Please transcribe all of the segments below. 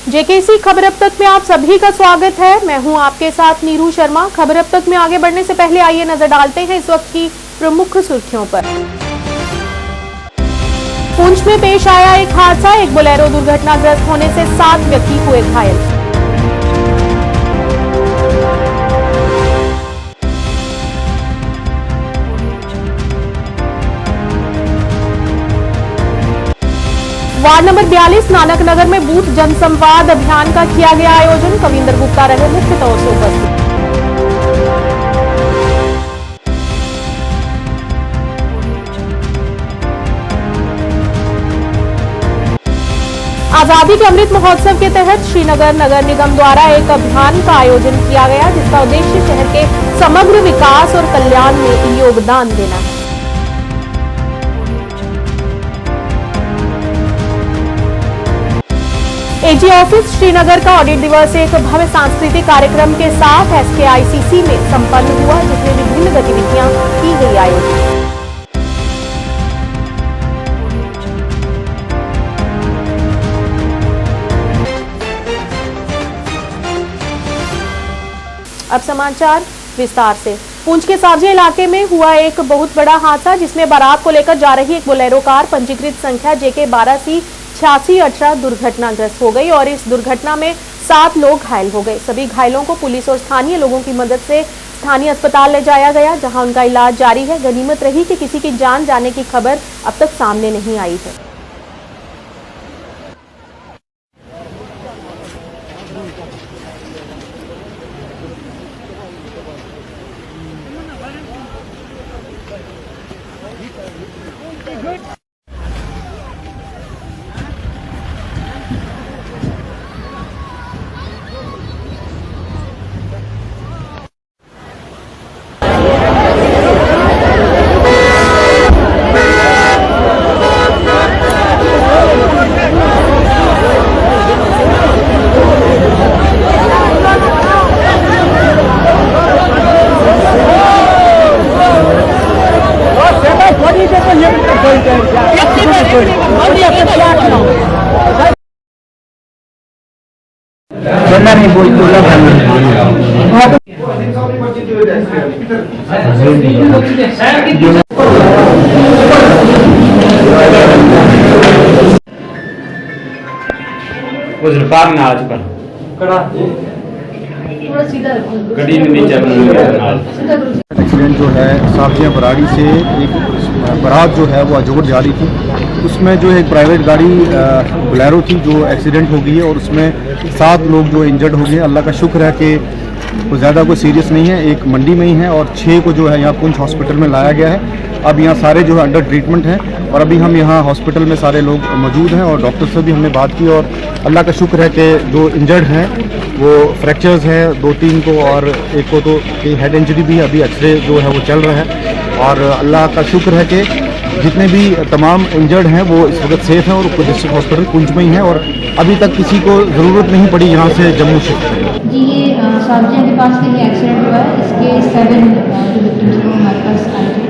JKC खबर अब तक में आप सभी का स्वागत है। मैं हूं आपके साथ नीरू शर्मा। खबर अब तक में आगे बढ़ने से पहले आइए नजर डालते हैं इस वक्त की प्रमुख सुर्खियों पर। पुंछ में पेश आया एक हादसा, एक बोलेरो दुर्घटनाग्रस्त होने से 7 व्यक्ति हुए घायल। वार्ड नंबर 42 नानक नगर में बूथ जनसंवाद अभियान का किया गया आयोजन। कविंद्र गुप्ता रहे मुख्य तौर से उपस्थित। आजादी के अमृत महोत्सव के तहत श्रीनगर नगर निगम द्वारा एक अभियान का आयोजन किया गया, जिसका उद्देश्य शहर के समग्र विकास और कल्याण में योगदान देना है। एजी ऑफिस श्रीनगर का ऑडिट दिवस एक भव्य सांस्कृतिक कार्यक्रम के साथ SKICC में संपन्न हुआ, जिसमें विभिन्न गतिविधियां की गई आयोजित। अब समाचार विस्तार से। पुंछ के सावजे इलाके में हुआ एक बहुत बड़ा हादसा, जिसमें बारात को लेकर जा रही एक बोलेरो कार पंजीकृत संख्या JK 12C 8618 दुर्घटनाग्रस्त हो गई और इस दुर्घटना में 7 लोग घायल हो गए। सभी घायलों को पुलिस और स्थानीय लोगों की मदद से स्थानीय अस्पताल ले जाया गया, जहां उनका इलाज जारी है। गनीमत रही कि किसी की जान जाने की खबर अब तक सामने नहीं आई है। एक्सीडेंट जो है साफिया बराड़ी से एक बारात जो है वो अजोर जा रही थी। उसमें जो एक प्राइवेट गाड़ी बोलेरो थी जो एक्सीडेंट हो गई है और उसमें 7 लोग जो इंजर्ड हो गए। अल्लाह का शुक्र है कि तो ज़्यादा कोई सीरियस नहीं है, एक मंडी में ही है और 6 को जो है यहाँ पुंछ हॉस्पिटल में लाया गया है। अब यहाँ सारे जो है अंडर ट्रीटमेंट हैं और अभी हम यहाँ हॉस्पिटल में सारे लोग मौजूद हैं और डॉक्टर से भी हमने बात की और अल्लाह का शुक्र है कि जो इंजर्ड हैं वो फ्रैक्चर्स हैं 2-3 को और एक को तो हेड इंजरी भी है। अभी एक्सरे जो है वो चल रहा है और अल्लाह का शुक्र है कि जितने भी तमाम इंजर्ड हैं वो इस वक्त सेफ़ हैं और डिस्ट्रिक्ट हॉस्पिटल पुंछ में ही हैं और अभी तक किसी को ज़रूरत नहीं पड़ी यहाँ से जम्मू शिफ्ट करने। जी, ये सावजिया के पास के लिए एक्सीडेंट हुआ है। इसके 7 जो विक्टिम्स को हमारे पास आए थे,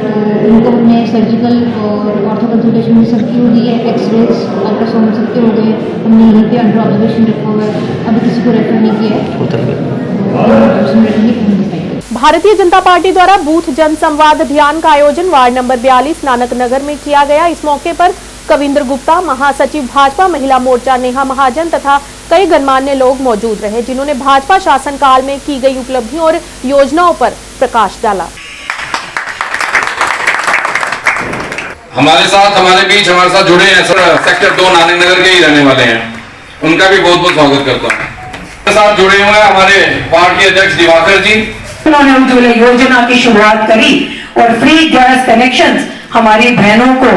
तो उनको हमने सर्जिकल और ऑर्थो कंसल्टेशन भी सबकी हो गई है, एक्सरेज अल्ट्रासाउंड सबके हो गए। हमने यहीं पे अंडर ऑब्जर्वेशन रखा हुआ है, अभी किसी को रेफर नहीं किया है। भारतीय जनता पार्टी द्वारा बूथ जनसंवाद अभियान का आयोजन वार्ड नंबर 42 नानक नगर में किया गया। इस मौके पर कविंद्र गुप्ता, महासचिव भाजपा महिला मोर्चा नेहा महाजन तथा कई गणमान्य लोग मौजूद रहे, जिन्होंने भाजपा शासनकाल में की गई उपलब्धियों और योजनाओं पर प्रकाश डाला। हमारे साथ जुड़े हैं सेक्टर 2 नानक नगर के ही रहने वाले हैं, उनका भी बहुत बहुत स्वागत करता हूँ। हमारे साथ जुड़े हुए हैं हमारे पार्टी अध्यक्ष दिवाकर जी। उन्होंने उज्ज्वला योजना की शुरुआत करी और फ्री गैस कनेक्शंस हमारी बहनों को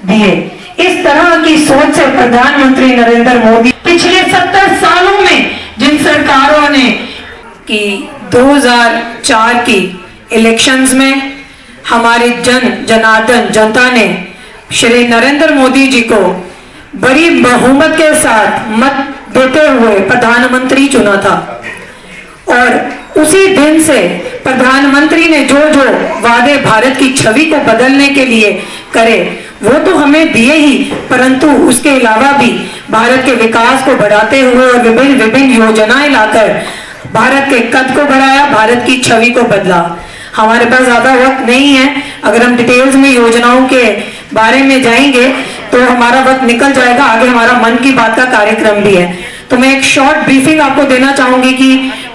दिए। इस तरह की सोच से प्रधानमंत्री नरेंद्र मोदी पिछले 70 सालों में जिन सरकारों ने कि 2004 की इलेक्शंस में हमारे जनार्दन जनता ने श्री नरेंद्र मोदी जी को बड़ी बहुमत के साथ मत देते हुए प्रधानमंत्री चुना था और उसी दिन से प्रधानमंत्री ने जो जो वादे भारत की छवि को बदलने के लिए करे वो तो हमें दिए ही, परंतु उसके अलावा भी भारत के विकास को बढ़ाते हुए और विभिन्न विभिन्न योजनाएं लाकर भारत के कद को बढ़ाया, भारत की छवि को बदला। हमारे पास ज्यादा वक्त नहीं है, अगर हम डिटेल्स में योजनाओं के बारे में जाएंगे तो हमारा वक्त निकल जाएगा, आगे हमारा मन की बात का कार्यक्रम भी है। तो मैं एक शॉर्ट ब्रीफिंग आपको देना चाहूंगी कि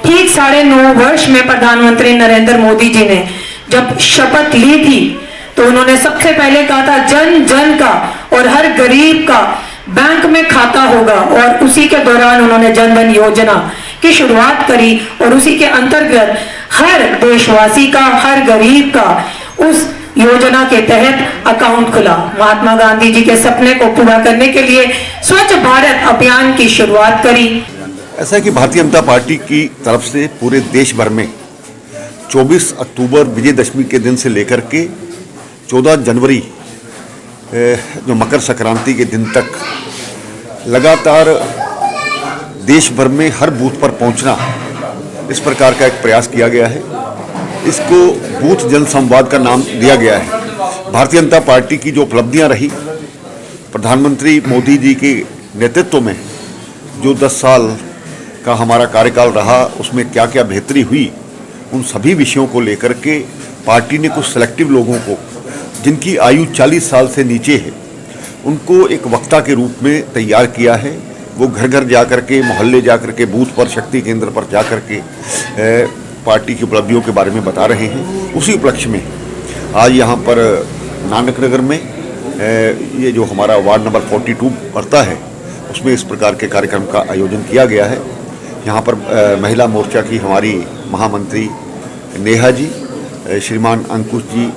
ठीक 9.5 वर्ष में प्रधानमंत्री नरेंद्र मोदी जी ने जब शपथ ली थी तो उन्होंने सबसे पहले कहा था जन जन का और हर गरीब का बैंक में खाता होगा, और उसी के दौरान उन्होंने जन धन योजना की शुरुआत करी और उसी के अंतर्गत हर देशवासी का, हर गरीब का उस योजना के तहत अकाउंट खुला। महात्मा गांधी जी के सपने को पूरा करने के लिए स्वच्छ भारत अभियान की शुरुआत करी। ऐसा है कि भारतीय जनता पार्टी की तरफ से पूरे देश भर में 24 अक्टूबर विजयदशमी के दिन से लेकर के 14 जनवरी जो मकर संक्रांति के दिन तक लगातार देश भर में हर बूथ पर पहुंचना, इस प्रकार का एक प्रयास किया गया है। इसको बूथ जनसंवाद का नाम दिया गया है। भारतीय जनता पार्टी की जो उपलब्धियां रही, प्रधानमंत्री मोदी जी के नेतृत्व में जो 10 साल का हमारा कार्यकाल रहा, उसमें क्या क्या बेहतरी हुई, उन सभी विषयों को लेकर के पार्टी ने कुछ सेलेक्टिव लोगों को, जिनकी आयु 40 साल से नीचे है, उनको एक वक्ता के रूप में तैयार किया है। वो घर घर जा कर के, मोहल्ले जा कर के, बूथ पर, शक्ति केंद्र पर जा कर के पार्टी की उपलब्धियों के बारे में बता रहे हैं। उसी उपलक्ष्य में आज यहाँ पर नानक नगर में ये जो हमारा वार्ड नंबर 42 पड़ता है, उसमें इस प्रकार के कार्यक्रम का आयोजन किया गया है। यहाँ पर महिला मोर्चा की हमारी महामंत्री नेहा जी, श्रीमान अंकुश जी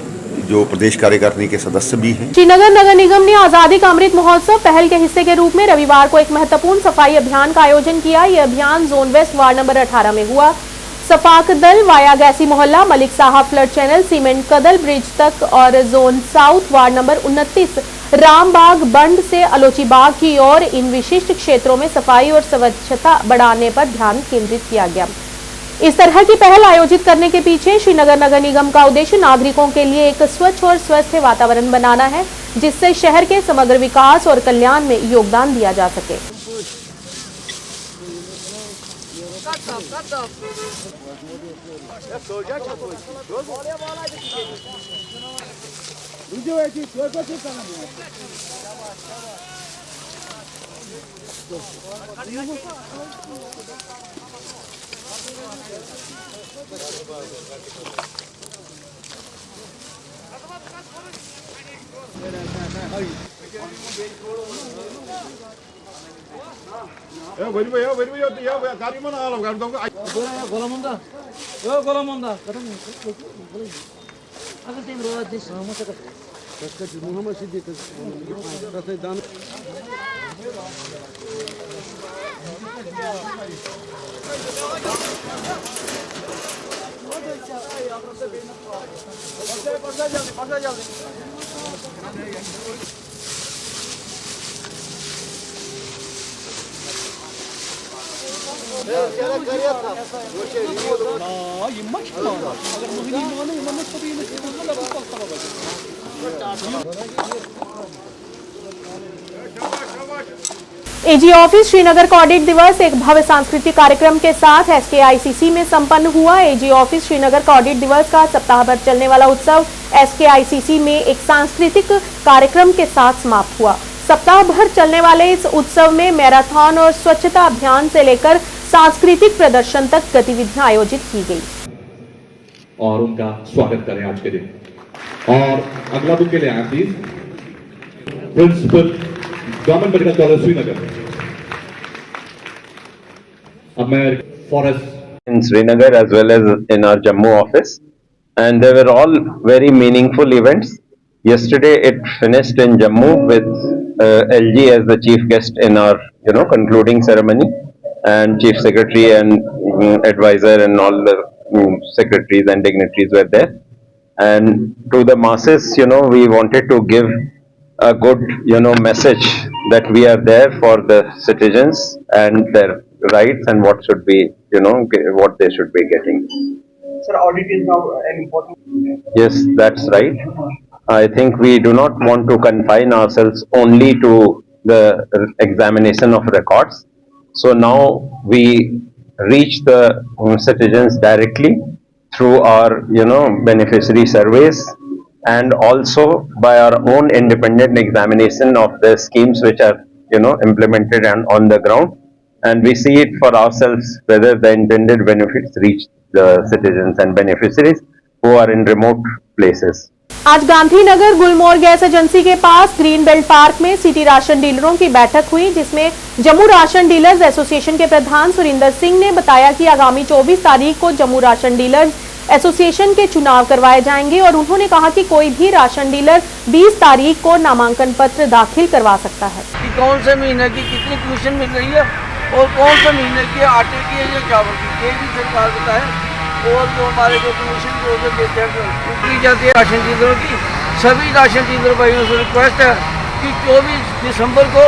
जो प्रदेश कार्यकारिणी के सदस्य भी हैं। श्रीनगर नगर निगम ने आजादी का अमृत महोत्सव पहल के हिस्से के रूप में रविवार को एक महत्वपूर्ण सफाई अभियान का आयोजन किया। यह अभियान जोन वेस्ट वार्ड नंबर 18 में हुआ। सफाक दल वाया गैसी मोहल्ला, Malik Sahab flood channel, cement Kadal bridge तक और zone south ward number 29 Rambagh bund से अलोची बाग की ओर इन विशिष्ट क्षेत्रों में सफाई और स्वच्छता बढ़ाने पर ध्यान केंद्रित किया गया। इस तरह की पहल आयोजित करने के पीछे श्रीनगर नगर निगम का उद्देश्य नागरिकों के लिए एक स्वच्छ और स्वस्थ वातावरण बनाना है, जिससे शहर के समग्र विकास और कल्याण में योगदान दिया जा सके। एजी ऑफिस श्रीनगर का ऑडिट दिवस एक भव्य सांस्कृतिक कार्यक्रम के साथ एसकेआईसीसी में संपन्न हुआ। एजी ऑफिस श्रीनगर का ऑडिट दिवस का सप्ताह भर चलने वाला उत्सव एसकेआईसीसी में एक सांस्कृतिक कार्यक्रम के साथ समाप्त हुआ। सप्ताह भर चलने वाले इस उत्सव में मैराथन और स्वच्छता अभियान से लेकर सांस्कृतिक प्रदर्शन तक गतिविधियां आयोजित की गई और उनका स्वागत करें आज के दिन। और अगला बुक के लिए आया please principal government medical college Srinagar. अब मैं forest in Srinagar as well as in our Jammu office, and they were all very meaningful events. Yesterday it finished in Jammu with LG as the chief guest in our concluding ceremony, and chief secretary and advisor and all the secretaries and dignitaries were there. And to the masses, we wanted to give a good message that we are there for the citizens and their rights and what should be what they should be getting. Sir, audit is now an important. Yes, that's right. I think we do not want to confine ourselves only to the examination of records. So now we reach the citizens directly through our, beneficiary surveys, and also by our own independent examination of the schemes which are, implemented and on the ground. And we see it for ourselves whether the intended benefits reach the citizens and beneficiaries who are in remote places. आज गांधीनगर गुलमोहर gas agency के पास green belt park में city ration डीलरों की बैठक हुई, जिसमें Jammu ration dealers association के प्रधान सुरिंदर सिंह ने बताया कि आगामी 24 तारीख को जम्मू राशन डीलर्स एसोसिएशन के चुनाव करवाए जाएंगे और उन्होंने कहा कि कोई भी राशन डीलर 20 तारीख को नामांकन पत्र दाखिल करवा सकता है। कि कौन से महीने की कितनी कमीशन मिल रही है और कौन से महीने की आटे की है या चावल की, ये भी सरकार बताए। और जो हमारे जो कमीशन जो देते हैं की जाती है राशन डीलरों की, सभी राशन डीलर भाइयों से रिक्वेस्ट है कि 24 दिसंबर को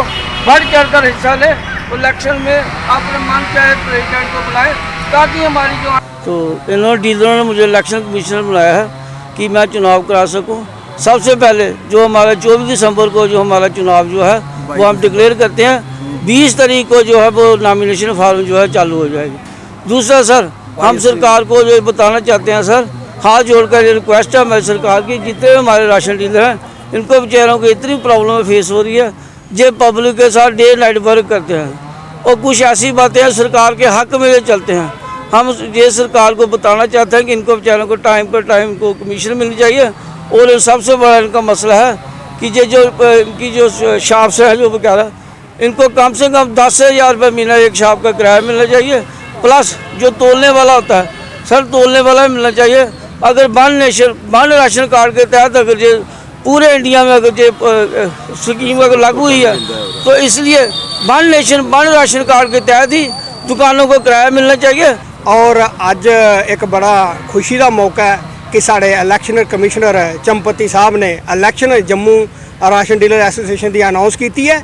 बढ़ चढ़कर हिस्सा लें, इलेक्शन में अपने मन चाहे प्रेसिडेंट को बुलाएं, ताकि हमारी जो तो इन्होंने डीलरों ने मुझे इलेक्शन कमीशनर बुलाया है कि मैं चुनाव करा सकूं। सबसे पहले जो हमारा 24 दिसंबर को जो हमारा चुनाव जो है वो हम डिक्लेयर करते हैं, 20 तारीख को जो है वो नॉमिनेशन फॉर्म जो है चालू हो जाएगी। दूसरा सर, हम सरकार को जो बताना चाहते हैं सर, हाथ जोड़कर ये रिक्वेस्ट है हमारी सरकार की, जितने भी हमारे राशन डीलर हैं इनको बेचारों को इतनी प्रॉब्लम फेस हो रही है, जो पब्लिक के साथ डे नाइट वर्क करते हैं और कुछ ऐसी बातें हैं सरकार के हक में ये चलते हैं। हम ये सरकार को बताना चाहते हैं कि इनको बेचारों को टाइम पर टाइम को कमीशन मिलनी चाहिए। और सबसे बड़ा इनका मसला है कि ये जो इनकी जो शॉप्स है जो वगैरह, इनको कम से कम 10,000 रुपये महीना एक शॉप का किराया मिलना चाहिए, प्लस जो तोलने वाला होता है सर, तोलने वाला मिलना चाहिए। अगर वन राशन कार्ड के तहत अगर ये पूरे इंडिया में अगर ये स्कीम अगर लागू हुई है, तो इसलिए वन राशन कार्ड के तहत ही दुकानों को किराया मिलना चाहिए। और अज एक बड़ा खुशी का मौका है कि साढ़े इलैक्शन कमिश्नर चंपती साहब ने election Jammu ration dealer association की अनाउंस की है,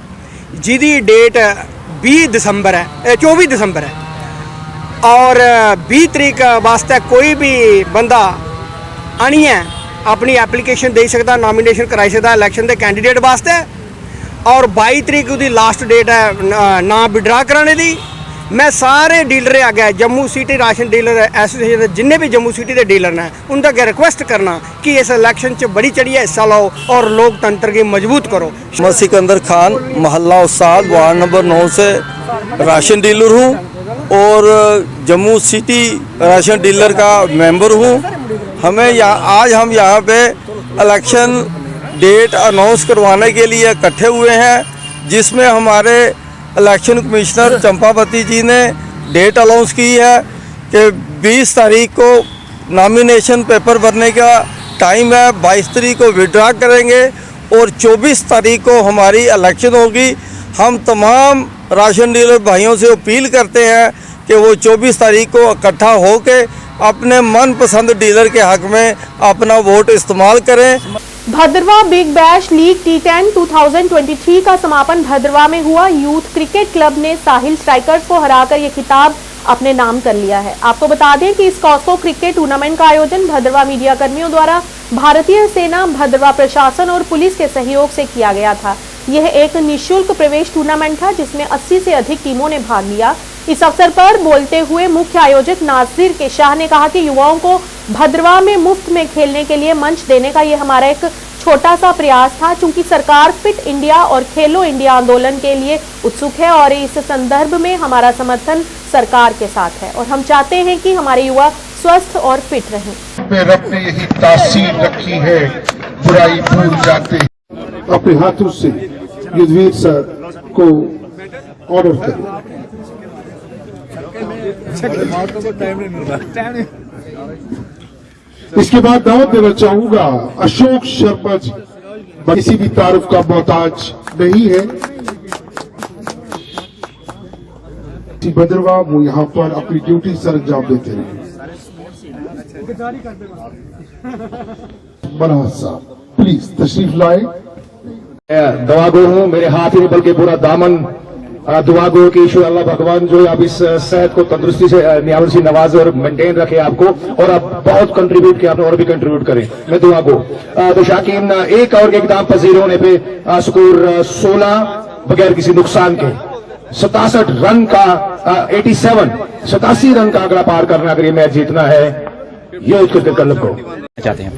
जिसकी डेट 20 दिसंबर है, 24 दिसंबर है। और 20 तरीक वास्ते कोई भी बंदा आनी है अपनी एप्लीकेशन दे सकता, नॉमिनेशन कराई सकता इलैक्शन के कैंडीडेट वास्ते। और 22 तरीक उसकी लास्ट डेट है ना विड्रा कराने की। मैं सारे डीलर आगे Jammu city ration dealer association जिन्हें भी जम्मू सिटी के डीलर हैं उनका अगर रिक्वेस्ट करना कि इस इलैक्शन च बड़ी चढ़िया हिस्सा लो और लोकतंत्र की मजबूत करो। मैं सिकंदर खान, मोहल्ला उस्ताद, वार्ड नंबर 9 से राशन डीलर हूँ और जम्मू सिटी राशन डीलर का मेंबर हूँ। आज हम यहाँ पे इलेक्शन डेट अनाउंस करवाने के लिए इकट्ठे हुए हैं, जिसमें हमारे इलेक्शन कमिश्नर चंपावती जी ने डेट अनाउंस की है कि 20 तारीख को नॉमिनेशन पेपर भरने का टाइम है, 22 तारीख को विड्रा करेंगे और 24 तारीख को हमारी इलेक्शन होगी। हम तमाम राशन डीलर भाइयों से अपील करते हैं कि वो 24 तारीख को इकट्ठा होके अपने मनपसंद डीलर के हक में अपना वोट इस्तेमाल करें। भद्रवा बिग बैश लीग T10 2023 का समापन भद्रवा में हुआ। यूथ क्रिकेट क्लब ने साहिल स्ट्राइकर्स को हराकर ये खिताब अपने नाम कर लिया है। आपको बता दें कि इस कॉस्को क्रिकेट टूर्नामेंट का आयोजन भद्रवा मीडिया कर्मियों द्वारा भारतीय सेना, भद्रवा प्रशासन और पुलिस के सहयोग से किया गया था। यह एक निःशुल्क प्रवेश टूर्नामेंट था जिसमें 80 से अधिक टीमों ने भाग लिया। इस अवसर पर बोलते हुए मुख्य आयोजक नासिर के शाह ने कहा कि युवाओं को भद्रवा में मुफ्त में खेलने के लिए मंच देने का यह हमारा एक छोटा सा प्रयास था, चूंकि सरकार फिट इंडिया और खेलो इंडिया आंदोलन के लिए उत्सुक है और इस संदर्भ में हमारा समर्थन सरकार के साथ है और हम चाहते हैं कि हमारे युवा स्वस्थ और फिट रहें। रब ने यही तासीर रखी है, बुराई भूल जाते हैं। अपने हाथों से युद्धवीर सर को ऑर्डर करें। इसके बाद दावत देना चाहूंगा अशोक शर्मा जी, किसी भी तारुफ का मोहताज नहीं है। भद्रवा वो यहाँ पर अपनी ड्यूटी सर अंजाम देते रहे। बना साहब प्लीज तशरीफ लाए। दवागो हूँ, मेरे हाथ ही बल्कि पूरा दामन दुआ गो कि ईश्वर अल्लाह भगवान जो है आप इस सेहत को तंदुरुस्ती से नियामत से नवाजे और मेंटेन रखे आपको, और आप बहुत कंट्रीब्यूट किया आपने और भी कंट्रीब्यूट करें, मैं दुआ गो। तो शाकीन एक ओवर के इक़दाम पजीर होने पे स्कोर 16 बगैर किसी नुकसान के 67 रन का 87 रन का आंकड़ा पार करना, अगर ये मैच जीतना है यूथ क्रिकेट क्लब को चाहते हैं।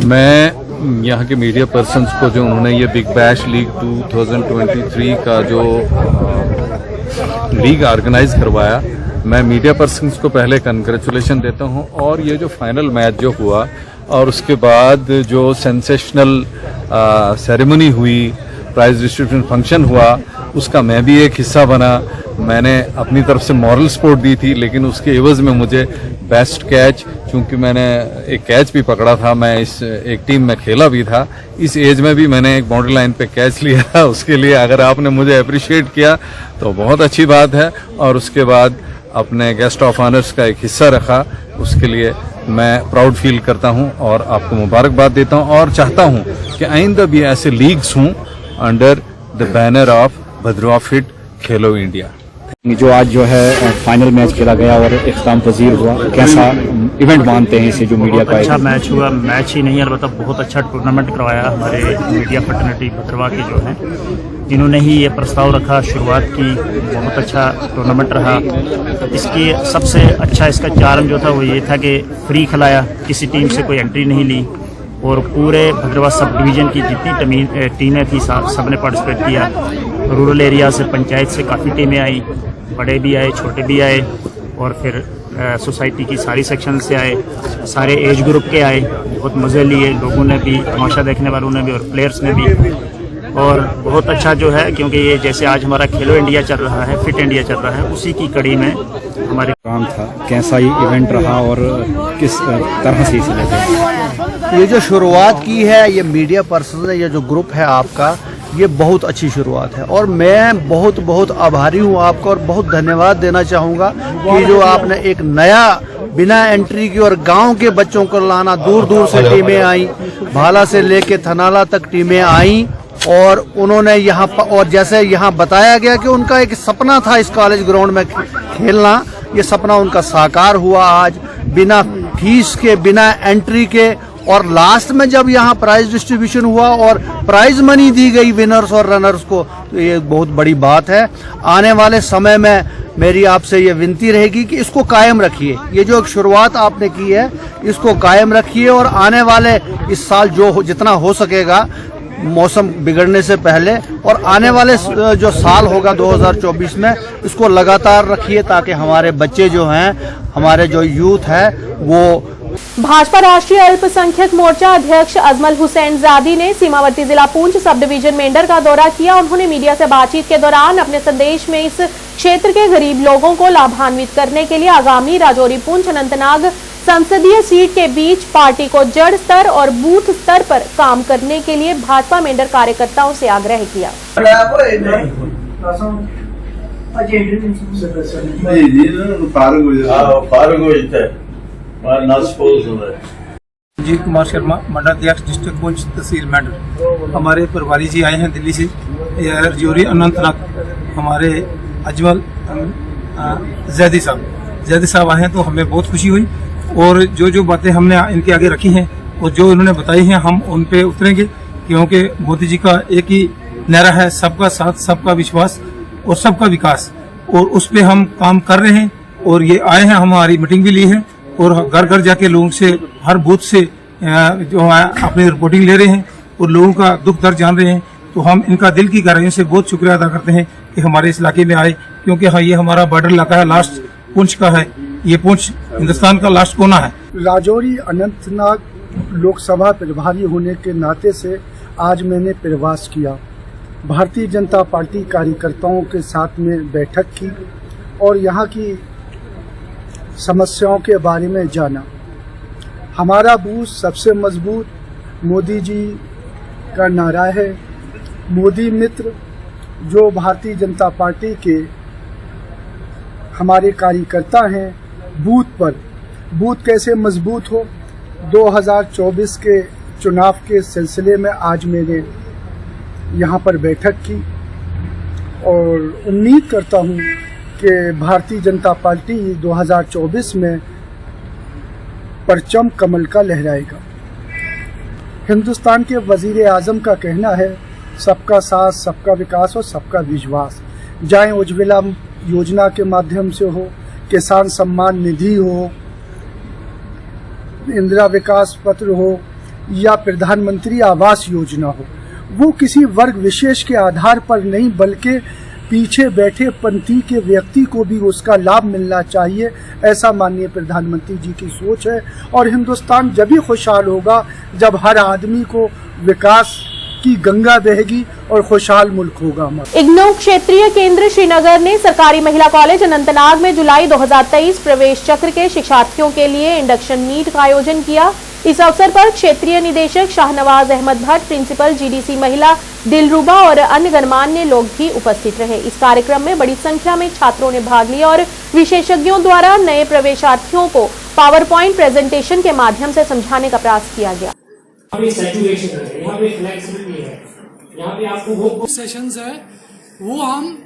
मैं यहाँ के मीडिया पर्सन्स को जो उन्होंने ये बिग बैश लीग 2023 का जो लीग ऑर्गेनाइज करवाया, मैं मीडिया पर्सन्स को पहले कंग्रेचुलेशन देता हूँ। और ये जो फाइनल मैच जो हुआ और उसके बाद जो सेंसेशनल सेरेमनी हुई, प्राइज डिस्ट्रीब्यूशन फंक्शन हुआ, उसका मैं भी एक हिस्सा बना। मैंने अपनी तरफ से मॉरल सपोर्ट दी थी, लेकिन उसके एवज में मुझे बेस्ट कैच, चूंकि मैंने एक कैच भी पकड़ा था, मैं इस एक टीम में खेला भी था, इस एज में भी मैंने एक बाउंड्री लाइन पे कैच लिया। उसके लिए अगर आपने मुझे अप्रिशिएट किया तो बहुत अच्छी बात है। और उसके बाद अपने गेस्ट ऑफ ऑनर्स का एक हिस्सा रखा, उसके लिए मैं प्राउड फील करता हूं और आपको मुबारकबाद देता हूं। और चाहता हूं कि आइंदा भी ऐसे लीग्स हों under the banner of Bhaderwah fit Khelo India. जो आज जो है फाइनल मैच खेला गया और इख्तिताम पजीर हुआ, कैसा इवेंट मानते हैं इसे जो मीडिया का? अच्छा मैच हुआ, मैच ही नहीं अलबत्ता बहुत अच्छा टूर्नामेंट करवाया हमारे मीडिया फैटर्निटी भद्रवा के जो हैं, जिन्होंने ही ये प्रस्ताव रखा, शुरुआत की, बहुत अच्छा टूर्नामेंट रहा। इसकी सबसे अच्छा इसका चार्म जो था वो ये था कि फ्री खिलाया, किसी टीम से कोई एंट्री नहीं ली, और पूरे भद्रवा सब डिवीज़न की जितनी टीमें थी सब ने पार्टिसिपेट किया। रूरल एरिया से, पंचायत से काफ़ी टीमें आई, बड़े भी आए, छोटे भी आए, और फिर सोसाइटी की सारी सेक्शन से आए, सारे एज ग्रुप के आए। बहुत मज़े लिए लोगों ने भी, तमाशा देखने वालों ने भी और प्लेयर्स ने भी। और बहुत अच्छा जो है, क्योंकि ये जैसे आज हमारा खेलो इंडिया चल रहा है, फिट इंडिया चल रहा है, उसी की कड़ी में हमारे काम था। कैसा ये इवेंट रहा और किस तरह से इसे लेते? ये जो शुरुआत की है, ये मीडिया पर्सन है, ये जो ग्रुप है आपका, ये बहुत अच्छी शुरुआत है और मैं बहुत बहुत आभारी हूँ आपका और बहुत धन्यवाद देना चाहूँगा कि जो आपने एक नया बिना एंट्री की और गांव के बच्चों को लाना, दूर दूर से टीमें आई, भाला से लेके थनाला तक टीमें आई, और उन्होंने यहाँ और जैसे यहाँ बताया गया कि उनका एक सपना था इस कॉलेज ग्राउंड में खेलना, ये सपना उनका साकार हुआ आज बिना फीस के, बिना एंट्री के। और लास्ट में जब यहाँ प्राइज डिस्ट्रीब्यूशन हुआ और प्राइज मनी दी गई विनर्स और रनर्स को, तो ये बहुत बड़ी बात है। आने वाले समय में मेरी आपसे ये विनती रहेगी कि इसको कायम रखिए, ये जो एक शुरुआत आपने की है इसको कायम रखिए, और आने वाले इस साल जो जितना हो सकेगा मौसम बिगड़ने से पहले और आने वाले जो साल होगा 2024 में, इसको लगातार रखिए ताकि हमारे बच्चे जो हैं, हमारे जो यूथ है वो। भाजपा राष्ट्रीय अल्पसंख्यक मोर्चा अध्यक्ष अजमल हुसैन जादी ने सीमावर्ती जिला पुंछ सब डिवीजन मेंढर का दौरा किया। उन्होंने मीडिया से बातचीत के दौरान अपने संदेश में इस क्षेत्र के गरीब लोगों को लाभान्वित करने के लिए आगामी राजौरी पुंछ अनंतनाग संसदीय सीट के बीच पार्टी को जड़ स्तर और बूथ स्तर पर काम करने के लिए भाजपा मेंढर कार्यकर्ताओं से आग्रह किया। जी कुमार शर्मा, मंडलाध्यक्ष डिस्ट्रिक्ट पुंछ तहसील मेंढर। हमारे प्रभारी जी आए हैं दिल्ली से, राजौरी अनंतनाग, हमारे अजमल जैदी साहब आए हैं, तो हमें बहुत खुशी हुई। और जो बातें हमने इनके आगे रखी हैं और जो इन्होंने बताई हैं, हम उन पे उतरेंगे, क्योंकि मोदी जी का एक ही नारा है, सबका साथ, सबका विश्वास और सबका विकास, और उस पे हम काम कर रहे हैं। और ये आए हैं, हमारी मीटिंग भी ली है और घर घर जाके लोगों से, हर बूथ से जो है अपनी रिपोर्टिंग ले रहे हैं और लोगों का दुख दर्द जान रहे हैं। तो हम इनका दिल की गहराइयों से बहुत शुक्रिया अदा करते हैं कि हमारे इस इलाके में आए, क्योंकि हाँ, ये हमारा बॉर्डर इलाका है, लास्ट पुंछ का है, ये पुंछ हिंदुस्तान का लास्ट कोना है। राजौरी अनंतनाग लोकसभा प्रभारी होने के नाते से आज मैंने प्रवास किया, भारतीय जनता पार्टी कार्यकर्ताओं के साथ में बैठक की और यहाँ की समस्याओं के बारे में जाना। हमारा बूथ सबसे मजबूत मोदी जी का नारा है। मोदी मित्र जो भारतीय जनता पार्टी के हमारे कार्यकर्ता हैं, बूथ कैसे मजबूत हो, 2024 के चुनाव के सिलसिले में आज मैंने यहाँ पर बैठक की और उम्मीद करता हूँ कि भारतीय जनता पार्टी 2024 में परचम कमल का लहराएगा। हिंदुस्तान के वजीर आज़म का कहना है सबका साथ, सबका विकास और सबका विश्वास। चाहे उज्ज्वला योजना के माध्यम से हो, किसान सम्मान निधि हो, इंदिरा विकास पत्र हो या प्रधानमंत्री आवास योजना हो, वो किसी वर्ग विशेष के आधार पर नहीं बल्कि पीछे बैठे पंथी के व्यक्ति को भी उसका लाभ मिलना चाहिए, ऐसा माननीय प्रधानमंत्री जी की सोच है। और हिंदुस्तान जब भी खुशहाल होगा जब हर आदमी को विकास की गंगा बहेगी और खुशहाल मुल्क होगा हमारा। इग्नू क्षेत्रीय केंद्र श्रीनगर ने सरकारी महिला कॉलेज अनंतनाग में जुलाई 2023 प्रवेश चक्र के शिक्षार्थियों के लिए इंडक्शन मीट का आयोजन किया। इस अवसर पर क्षेत्रीय निदेशक शाहनवाज अहमद भट्ट, प्रिंसिपल जीडीसी महिला दिलरुबा और अन्य गणमान्य लोग भी उपस्थित रहे। इस कार्यक्रम में बड़ी संख्या में छात्रों ने भाग लिया और विशेषज्ञों द्वारा नए प्रवेशार्थियों को पावर पॉइंट प्रेजेंटेशन के माध्यम से समझाने का प्रयास किया गया। यहाँ पे फ्लेक्सिबिलिटी है, यहाँ पे आपको वो सेशंस है वो हम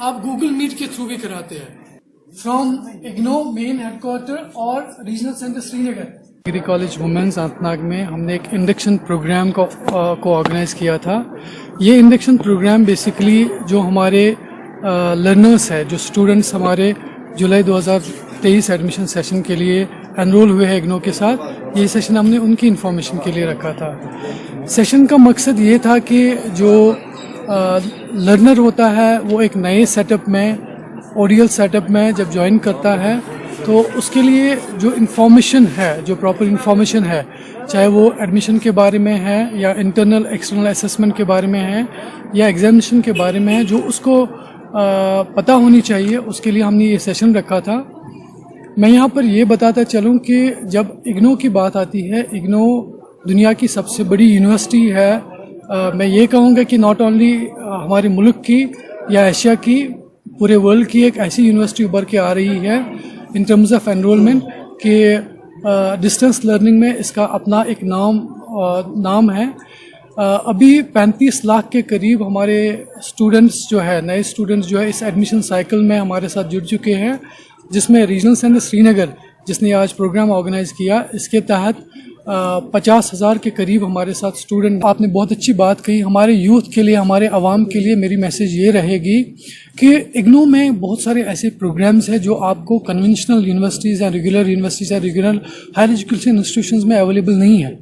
आप गूगल मीट के थ्रू भी कराते हैं फ्रॉम इग्नो मेन हेडक्वार्टर और regional centre Srinagar. Degree college women's Anantnag में हमने एक इंडक्शन प्रोग्राम को ऑर्गेनाइज किया था। ये इंडक्शन प्रोग्राम बेसिकली जो हमारे लर्नर्स है, जो स्टूडेंट्स हमारे जुलाई 2023 एडमिशन सेशन के लिए एनरोल हुए हैं इग्नो के साथ, ये सेशन हमने उनकी इन्फॉर्मेशन के लिए रखा था। सेशन का मकसद ये था कि जो लर्नर होता है वो एक नए सेटअप में, ओरियल सेटअप में जब ज्वाइन करता है तो उसके लिए जो इन्फॉर्मेशन है, जो प्रॉपर इन्फॉर्मेशन है, चाहे वो एडमिशन के बारे में है या इंटरनल एक्सटर्नल असेसमेंट के बारे में है या एग्जामिनेशन के बारे में है, जो उसको पता होनी चाहिए, उसके लिए हमने ये सेशन रखा था। मैं यहाँ पर ये बताता चलूँ कि जब इग्नो की बात आती है, इग्नो दुनिया की सबसे बड़ी यूनिवर्सिटी है। मैं ये कहूँगा कि नॉट ओनली हमारे मुल्क की या एशिया की, पूरे वर्ल्ड की एक ऐसी यूनिवर्सिटी उभर के आ रही है इन टर्म्स ऑफ एनरोलमेंट कि डिस्टेंस लर्निंग में इसका अपना एक नाम है। अभी 35 लाख के करीब हमारे स्टूडेंट्स जो है, नए स्टूडेंट्स जो है इस एडमिशन साइकिल में हमारे साथ जुड़ चुके हैं, जिसमें रीजनल सेंटर श्रीनगर जिसने आज प्रोग्राम ऑर्गेनाइज किया, इसके तहत 50,000 के करीब हमारे साथ स्टूडेंट। आपने बहुत अच्छी बात कही। हमारे यूथ के लिए, हमारे अवाम के लिए मेरी मैसेज ये रहेगी कि इग्नू में बहुत सारे ऐसे प्रोग्राम्स हैं जो आपको कन्वेंशनल यूनिवर्सिटीज़ या रेगुलर यूनिवर्सिटीज़ या रेगुलर हायर एजुकेशन इंस्टीट्यूशंस में अवेलेबल नहीं है।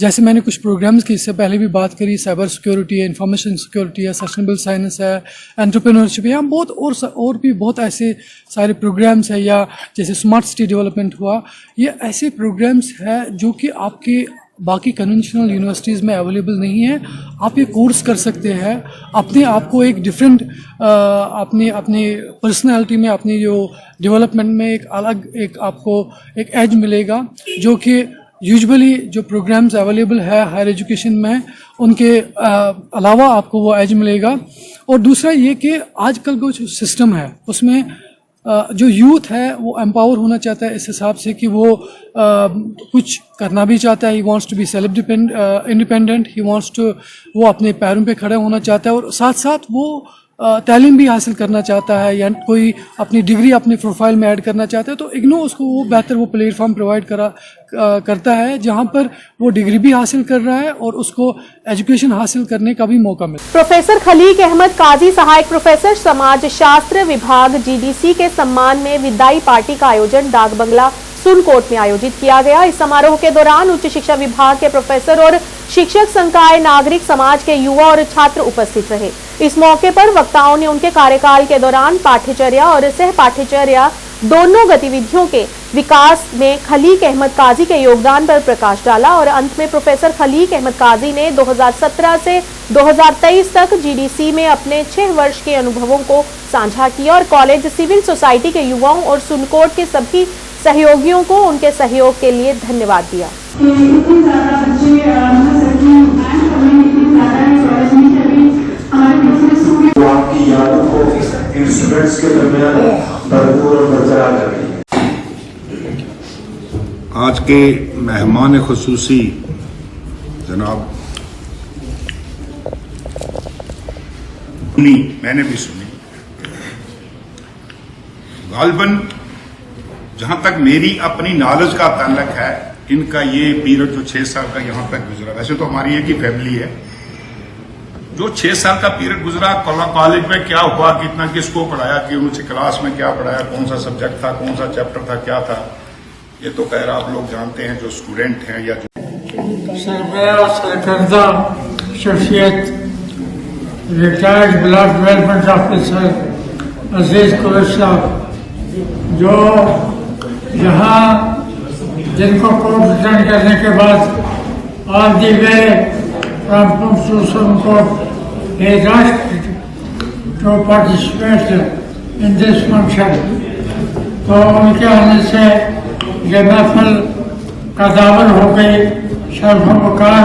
जैसे मैंने कुछ प्रोग्राम्स की इससे पहले भी बात करी, साइबर सिक्योरिटी है, इंफॉर्मेशन सिक्योरिटी है, सस्टेनेबल साइंस है, एंटरप्रेन्योरशिप है, बहुत और भी बहुत ऐसे सारे प्रोग्राम्स है, या जैसे स्मार्ट सिटी डेवलपमेंट हुआ। ये ऐसे प्रोग्राम्स है जो कि आपके बाकी कन्वेंशनल यूनिवर्सिटीज़ में अवेलेबल नहीं है। आप ये कोर्स कर सकते हैं, अपने आप को एक डिफरेंट अपनी पर्सनैलिटी में, अपनी जो डेवलपमेंट में एक अलग एक आपको एक एज मिलेगा, जो कि यूजुअली जो प्रोग्राम्स अवेलेबल है हायर एजुकेशन में उनके अलावा आपको वो एज मिलेगा। और दूसरा ये कि आजकल का जो सिस्टम है उसमें जो यूथ है वो एम्पावर होना चाहता है इस हिसाब से कि वो कुछ करना भी चाहता है। He wants to be self independent, he wants to, वो अपने पैरों पे खड़े होना चाहता है और साथ साथ वो तालीम भी हासिल करना चाहता है या कोई अपनी डिग्री अपने प्रोफाइल में ऐड करना चाहता है। तो इग्नो उसको वो बेहतर वो प्लेटफॉर्म प्रोवाइड करता है जहां पर वो डिग्री भी हासिल कर रहा है और उसको एजुकेशन हासिल करने का भी मौका मिले। प्रोफेसर खलीक अहमद काजी, सहायक प्रोफेसर समाज शास्त्र विभाग जीडीसी के सम्मान में विदाई पार्टी का आयोजन डाक बंगला सुनकोट में आयोजित किया गया। इस समारोह के दौरान उच्च शिक्षा विभाग के प्रोफेसर और शिक्षक संकाय, नागरिक समाज के युवा और छात्र उपस्थित रहे। इस मौके पर वक्ताओं ने उनके कार्यकाल के दौरान पाठ्यचर्या और सह पाठ्यचर्या दोनों गतिविधियों के विकास में खलीक अहमद काजी के योगदान पर प्रकाश डाला और अंत में प्रोफेसर खलीक अहमद काजी ने 2017 से 2023 तक जीडीसी में अपने 6 वर्ष के अनुभवों को साझा किया और कॉलेज, सिविल सोसाइटी के युवाओं और सुनकोट के सभी सहयोगियों को उनके सहयोग के लिए धन्यवाद दिया। आपकी यादों को इन स्टूडेंट्स के दरमियान भरपूर और बरकरार कर रही है। आज के मेहमान खुसूसी जनाब सुनी, मैंने भी सुनी। गालबन जहां तक मेरी अपनी नॉलेज का ताल्लुक है, इनका ये पीरियड जो 6 साल का यहां तक गुजरा, वैसे तो हमारी एक ही फैमिली है, जो 6 साल का पीरियड गुजरा कॉलेज में क्या हुआ, कितना किसको पढ़ाया, कि उनसे क्लास में क्या पढ़ाया, कौन सा सब्जेक्ट था, कौन सा चैप्टर था, क्या था, ये तो खैर आप लोग जानते हैं जो स्टूडेंट हैं या सरबराह सरकर्दा शख्सियत रिटायर्ड ब्लॉक डेवलपमेंट ऑफिसर अजीज कुरैश साहब, जो यहाँ जिनको कोर्ट रिटर्न करने के बाद all the way from supreme court they asked to participate in this function. तो उनके आने से ये महफिल का दावल हो गई, शर्फ वकार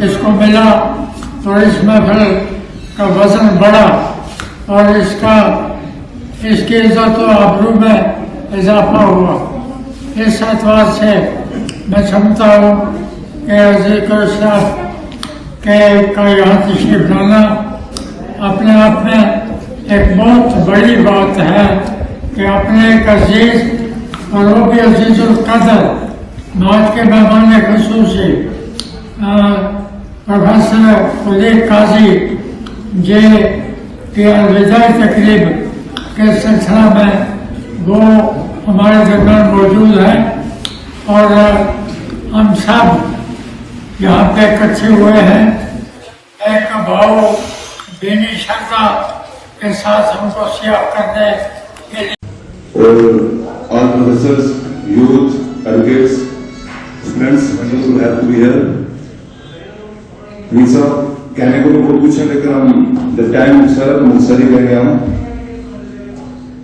इसको मिला, तो इस महफिल का वजन बढ़ा और इसकी इज्जत और आबरू में इजाफा हुआ। इस एतबार से मैं समझता हूँ कि अजीज कुरैश साहब का यहाँ तशरीफ लाना अपने आप में एक बहुत बड़ी बात है कि अपने एक अजीज और वो भी अजीजुल कदर मौत के मेहमान ख़ुसूसी प्रोफेसर कुलीग काजी जे की अलविदाई तकरीब के सिलसिला में वो हमारे दरमियान मौजूद है और हम सब यहाँ पे इकट्ठे हुए हैं एक भाव दीनी श्रद्धा के साथ हमको सियाफ करने के लिए। All professors, youth, advocates, students, who have to be here. Please, कहने को तो बहुत कुछ है, लेकिन हम the time सर मुंसरी रहेंगे हम।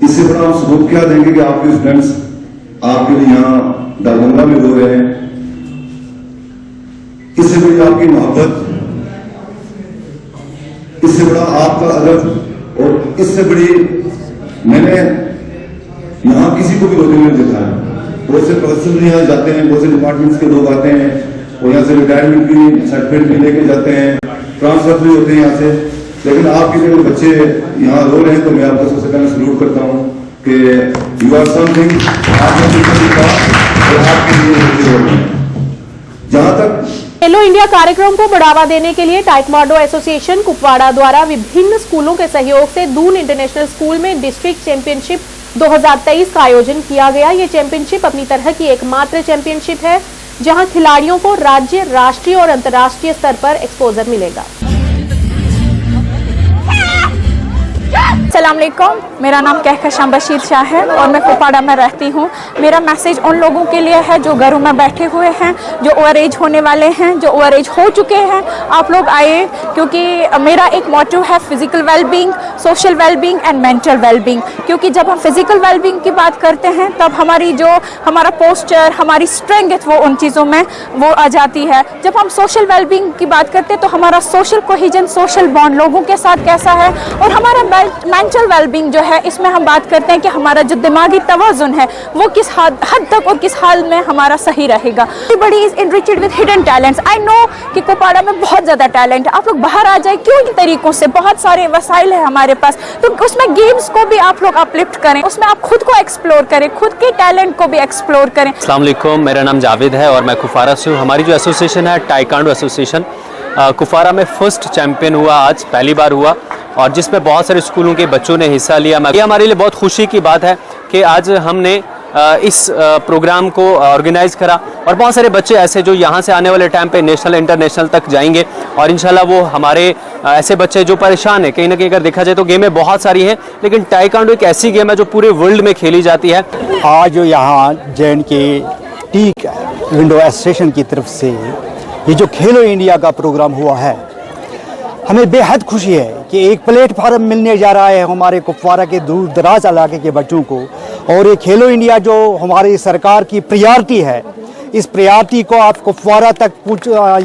इससे बड़ा हम सबूत क्या देंगे कि आपके स्टूडेंट्स आपके लिए यहाँ दरभंगा में हो रहे हैं। इससे बड़ी आपकी मोहब्बत, इससे बड़ा आपका अदब और इससे बड़ी मैंने यहाँ किसी को भी रोते नहीं देखा है। बहुत से प्रोफेसर यहाँ जाते हैं, बहुत से डिपार्टमेंट्स के लोग आते हैं और यहाँ से रिटायरमेंट की सर्टिफिकेट भी लेके जाते हैं, ट्रांसफर भी होते हैं यहाँ से, लेकिन आपके जो बच्चे यहाँ रो रहे हैं तो मैं आपको सबसे पहले सल्यूट करता हूँ कि यू आर समथिंग, आपने आपके लिए जहाँ तक खेलो इंडिया कार्यक्रम को बढ़ावा देने के लिए ताइक्वांडो एसोसिएशन कुपवाड़ा द्वारा विभिन्न स्कूलों के सहयोग से दून इंटरनेशनल स्कूल में डिस्ट्रिक्ट चैंपियनशिप 2023 का आयोजन किया गया। ये चैंपियनशिप अपनी तरह की एकमात्र चैंपियनशिप है जहां खिलाड़ियों को राज्य, राष्ट्रीय और अंतर्राष्ट्रीय स्तर पर एक्सपोजर मिलेगा। अस्सलाम वालेकुम, मेरा नाम कहकशां बशीर शाह है और मैं कुपवाड़ा में रहती हूँ। मेरा मैसेज उन लोगों के लिए है जो घरों में बैठे हुए हैं, जो ओवर एज होने वाले हैं, जो ओवर एज हो चुके हैं। आप लोग आए, क्योंकि मेरा एक मोटिव है physical wellbeing, social wellbeing and mental wellbeing. क्योंकि जब हम फिजिकल वेलबींग की बात करते हैं तब हमारा पोस्चर, हमारी स्ट्रेंथ वो उन चीज़ों में वो आ जाती है। जब हम सोशल वेलबींग की बात करते हैं तो हमारा सोशल कोहिजन, सोशल बॉन्ड लोगों के साथ कैसा है, और हमारा मेंटल वेलबींग जो है, इसमें हम बात करते हैं कि हमारा जो दिमागी तवाज़ुन है वो किस हद तक और किस हाल में हमारा सही रहेगा। बड़ी is enriched with hidden talents. I know कि कुपवाड़ा में बहुत ज़्यादा टैलेंट है, आप लोग बाहर आ जाए क्यों इन तरीकों से, बहुत सारे वसाइल है हमारे पास, तो उसमें गेम्स को भी आप लोग अपलिफ्ट करें, उसमें आप खुद को एक्सप्लोर करें, खुद के टैलेंट को भी एक्सप्लोर करें। अस्सलाम वालेकुम, मेरा नाम जावेद है और मैं कुपवाड़ा से हूँ। हमारी जो एसोसिएशन है ताइक्वांडो एसोसिएशन, कुपवाड़ा में फर्स्ट चैंपियन हुआ, आज पहली बार हुआ, और जिसमें बहुत सारे स्कूलों के बच्चों ने हिस्सा लिया। ये हमारे लिए बहुत खुशी की बात है कि आज हमने इस प्रोग्राम को ऑर्गेनाइज़ करा, और बहुत सारे बच्चे ऐसे जो यहाँ से आने वाले टाइम पे नेशनल इंटरनेशनल तक जाएंगे, और इंशाल्लाह वो हमारे ऐसे बच्चे जो परेशान हैं, कहीं ना कहीं अगर देखा जाए तो गेमें बहुत सारी हैं, लेकिन ताइक्वांडो एक ऐसी गेम है जो पूरे वर्ल्ड में खेली जाती है। आज यहाँ JNK टी विंडो एसोसिएशन की तरफ से ये जो खेलो इंडिया का प्रोग्राम हुआ है, हमें बेहद खुशी है कि एक प्लेटफार्म मिलने जा रहा है हमारे कुपवाड़ा के दूर दराज इलाके के बच्चों को, और ये खेलो इंडिया जो हमारी सरकार की प्रायोरिटी है, इस प्रायोरिटी को आप कुपवाड़ा तक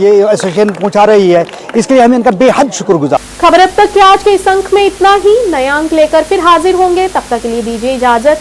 ये एसोसिएशन पहुंचा रही है, इसके लिए हम इनका बेहद शुक्रगुजार। खबर अब तक के आज के इस अंक में इतना ही। नया अंक लेकर फिर हाजिर होंगे, तब तक के लिए दीजिए इजाजत।